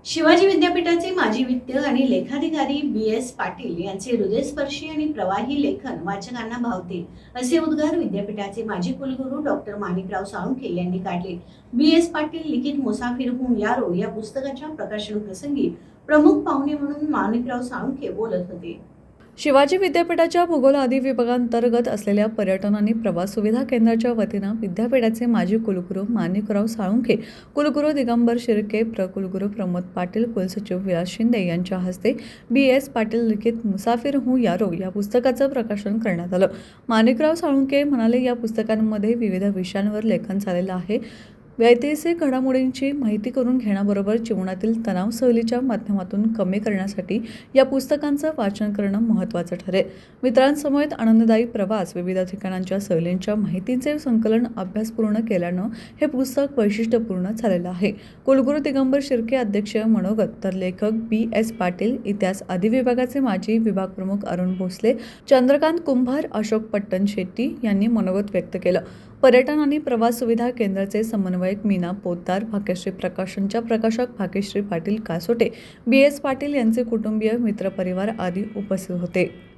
शिवाजी विद्यापीठाचे माजी वित्त आणि लेखाधिकारी बी.एस. पाटील यांचे हृदयस्पर्शी आणि प्रवाही लेखन वाचकांना भावते, असे उद्गार विद्यापीठाचे माजी कुलगुरू डॉक्टर माणिकराव साळुंखे यांनी काढले. बी.एस. पाटील लिखित मुसाफिर हूं यारो या पुस्तकाच्या प्रकाशन प्रसंगी प्रमुख पाहुणे म्हणून माणिकराव साळुंखे बोलत होते. शिवाजी विद्यापीठाच्या भूगोल आदी विभागांतर्गत असलेल्या पर्यटन आणि प्रवास सुविधा केंद्राच्या वतीनं विद्यापीठाचे माजी कुलगुरू माणिकराव साळुंखे, कुलगुरू दिगंबर शिर्के, कुलगुरू प्रमोद पाटील, कुलसचिव विलास शिंदे यांच्या हस्ते बी.एस. पाटील लिखित मुसाफिर हूं यारो या पुस्तकाचं प्रकाशन करण्यात आलं. माणिकराव साळुंखे म्हणाले, या पुस्तकांमध्ये विविध विषयांवर लेखन झालेलं आहे. ऐतिहासिक घडामोडींची माहिती करून घेण्याबरोबर जीवनातील तणाव सहलीच्या माध्यमातून कमी करण्यासाठी या पुस्तकांचं वाचन करणं महत्त्वाचं ठरेल. मित्रांसमवेत आनंददायी प्रवास, विविध ठिकाणांच्या सहलींच्या माहितीचे संकलन, अभ्यास पूर्ण केल्यानं हे पुस्तक वैशिष्ट्यपूर्ण झालेलं आहे. कुलगुरू दिगंबर शिर्के अध्यक्ष मनोगत, तर लेखक बी.एस. पाटील, इतिहास आदी विभागाचे माजी विभाग प्रमुख अरुण भोसले, चंद्रकांत कुंभार, अशोक पट्टण शेट्टी यांनी मनोगत व्यक्त केलं. पर्यटन आणि प्रवास सुविधा केंद्राचे समन्वयक मीना पोतदार, भाग्यश्री प्रकाशनच्या प्रकाशक भाग्यश्री पाटील कासोटे, बी.एस. पाटील यांचे कुटुंबीय, मित्रपरिवार आदी उपस्थित होते.